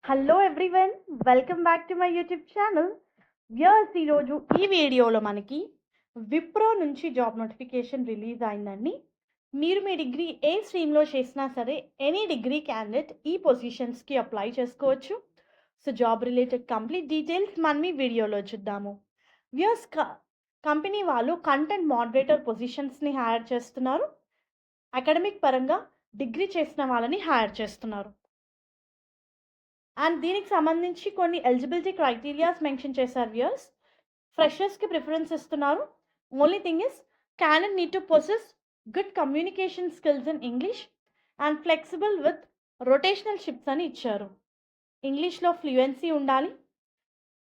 Hello everyone, welcome back to my YouTube channel. Viewers, ఈరోజు ఈ వీడియోలో మనకి విప్రో నుంచి జాబ్ నోటిఫికేషన్ రిలీజ్ అయిందండి. మీరు మీ డిగ్రీ ఏ స్ట్రీమ్లో చేసినా సరే ఎనీ డిగ్రీ క్యాండిడేట్ ఈ పొజిషన్స్కి అప్లై చేసుకోవచ్చు. So job related complete details మనం ఈ వీడియోలో చూద్దాము. వ్యూయర్స్, కంపెనీ వాళ్ళు కంటెంట్ మోడరేటర్ పొజిషన్స్ని హైర్ చేస్తున్నారు. అకాడమిక్ పరంగా డిగ్రీ చేసిన వాళ్ళని హైర్ చేస్తున్నారు. అండ్ దీనికి సంబంధించి కొన్ని ఎలిజిబిలిటీ క్రైటీరియాస్ మెన్షన్ చేశారు వ్యూయర్స్. ఫ్రెషర్స్కి ప్రిఫరెన్స్ ఇస్తున్నారు. Only thing is candidate need to possess good communication skills in English and flexible with rotational shifts అని ఇచ్చారు. ఇంగ్లీష్లో ఫ్లూయెన్సీ ఉండాలి.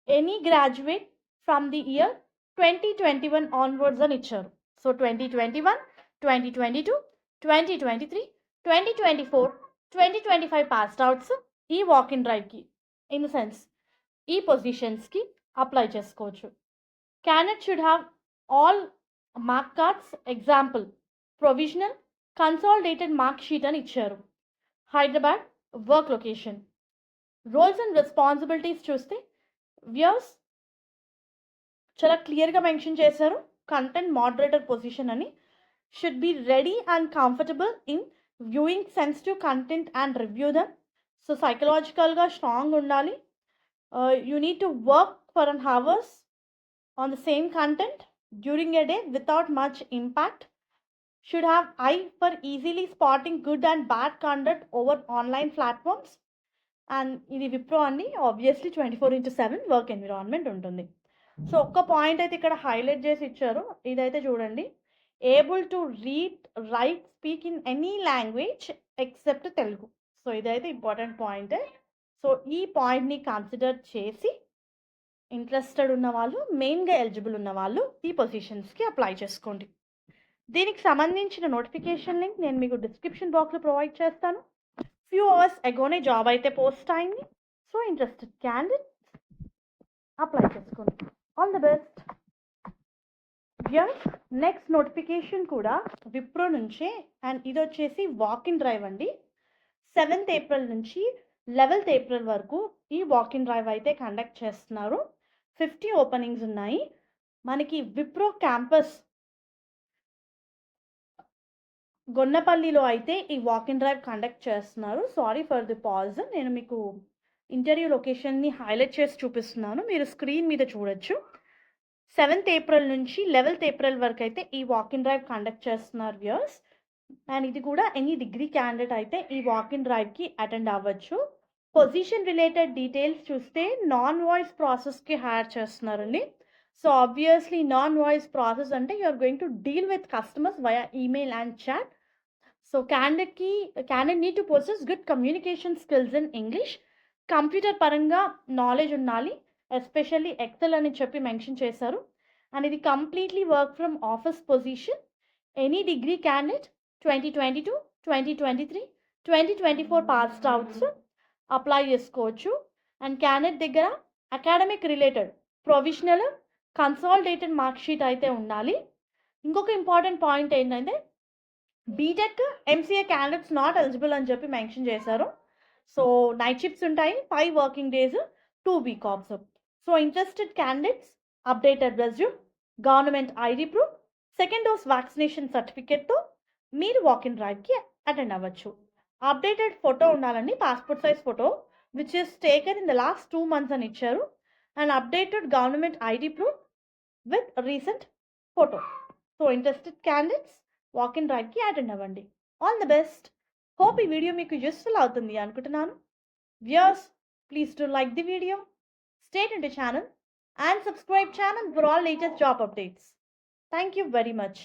Any graduate from the year 2021 onwards అని ఇచ్చారు. సో 2021, 2022, 2023, 2024, 2025 పాస్డ్ అవుట్స్ ఈ walk in డ్రైవ్కి in the sense ఈ పొజిషన్స్కి అప్లై చేసుకోవచ్చు. Candidate should have all mark cards, example provisional, consolidated mark sheet అని ఇచ్చారు. Hyderabad work location. Roles and responsibilities చూస్తే వ్యూయర్స్ చాలా క్లియర్గా మెన్షన్ చేశారు. కంటెంట్ మోడరేటర్ పొజిషన్ అని. Should be ready and comfortable in viewing sensitive content and review them. So సైకలాజికల్గా strong ఉండాలి. You need to work for an hours on the same content during a day without much impact. Should have I for easily spotting good and bad conduct over online platforms. And ఇది విప్రో అండి, obviously 24/7 work environment ఉంటుంది. So ఒక్క point అయితే ఇక్కడ highlight చేసి ఇచ్చారు. ఇదైతే చూడండి, able to read, right, speak in any language except Telugu. So ఇదైతే ఇంపార్టెంట్ పాయింట్. సో ఈ పాయింట్ని కన్సిడర్ చేసి ఇంట్రెస్టెడ్ ఉన్న వాళ్ళు, మెయిన్గా ఎలిజిబుల్ ఉన్న వాళ్ళు ఈ పొజిషన్స్కి అప్లై చేసుకోండి. దీనికి సంబంధించిన నోటిఫికేషన్ లింక్ నేను మీకు డిస్క్రిప్షన్ బాక్స్లో ప్రొవైడ్ చేస్తాను. ఫ్యూ అవర్స్ అగోనే జాబ్ అయితే పోస్ట్ అయింది. సో ఇంట్రెస్టెడ్ క్యాండిడేట్ అప్లై చేసుకోండి. All the best. Yes, next notification కూడా విప్రో నుంచే. అండ్ ఇది వచ్చేసి వాక్ ఇన్ డ్రైవ్ అండి. 7th ఏప్రిల్ నుంచి 11th ఏప్రిల్ వరకు ఈ వాక్ ఇన్ డ్రైవ్ అయితే కండక్ట్ చేస్తున్నారు. 50 ఓపెనింగ్స్ ఉన్నాయి. మనకి విప్రో క్యాంపస్ గొన్నపల్లిలో అయితే ఈ వాక్ ఇన్ డ్రైవ్ కండక్ట్ చేస్తున్నారు. సారీ ఫర్ ది పాజ్, నేను మీకు ఇంటర్వ్యూ లొకేషన్ని హైలైట్ చేసి చూపిస్తున్నాను, మీరు స్క్రీన్ మీద చూడొచ్చు. 7th ఏప్రిల్ నుంచి 11th ఏప్రిల్ వరకు అయితే ఈ వాక్ ఇన్ డ్రైవ్ కండక్ట్ చేస్తున్నారు వ్యూయర్స్. అండ్ ఇది కూడా ఎనీ డిగ్రీ క్యాండిడేట్ అయితే ఈ వాక్ ఇన్ డ్రైవ్కి అటెండ్ అవ్వచ్చు. పొజిషన్ రిలేటెడ్ డీటెయిల్స్ చూస్తే నాన్ వాయిస్ ప్రాసెస్కి హైర్ చేస్తున్నారండి. So obviously non voice process అంటే you are going to deal with customers via email and chat. So candidate need to possess good communication skills in English. Computer పరంగా knowledge ఉండాలి, especially excel అని చెప్పి mention చేశారు. And ఇది completely work from office position. Any degree candidate 2022, 2023, 2024 passed outs apply చేసుకోవచ్చు. And candidate దగ్గర academic related provisional, consolidated mark sheet అయితే ఉండాలి. ఇంకొక ఇంపార్టెంట్ పాయింట్ ఏంటంటే B Tech, MCA candidates not eligible అని చెప్పి మెన్షన్ చేశారు. సో నైట్ షిఫ్ట్స్ ఉంటాయి, 5 working days, 2 week offs. So interested candidates updated resume, government ID proof, second dose vaccination సర్టిఫికేట్తో మీరు వాక్ ఇన్ డ్రైవ్కి అటెండ్ అవ్వచ్చు. అప్డేటెడ్ ఫోటో ఉండాలండి, passport size photo which is taken in the last 2 months అని ఇచ్చారు. And updated government ID proof with recent photo. So interested candidates walk in డ్రైవ్కి attend అవ్వండి. All the best. Hope ఈ video మీకు useful అవుతుంది అనుకుంటున్నాను. Viewers, please to like the video, stay tuned to channel and subscribe channel for all latest job updates. Thank you very much.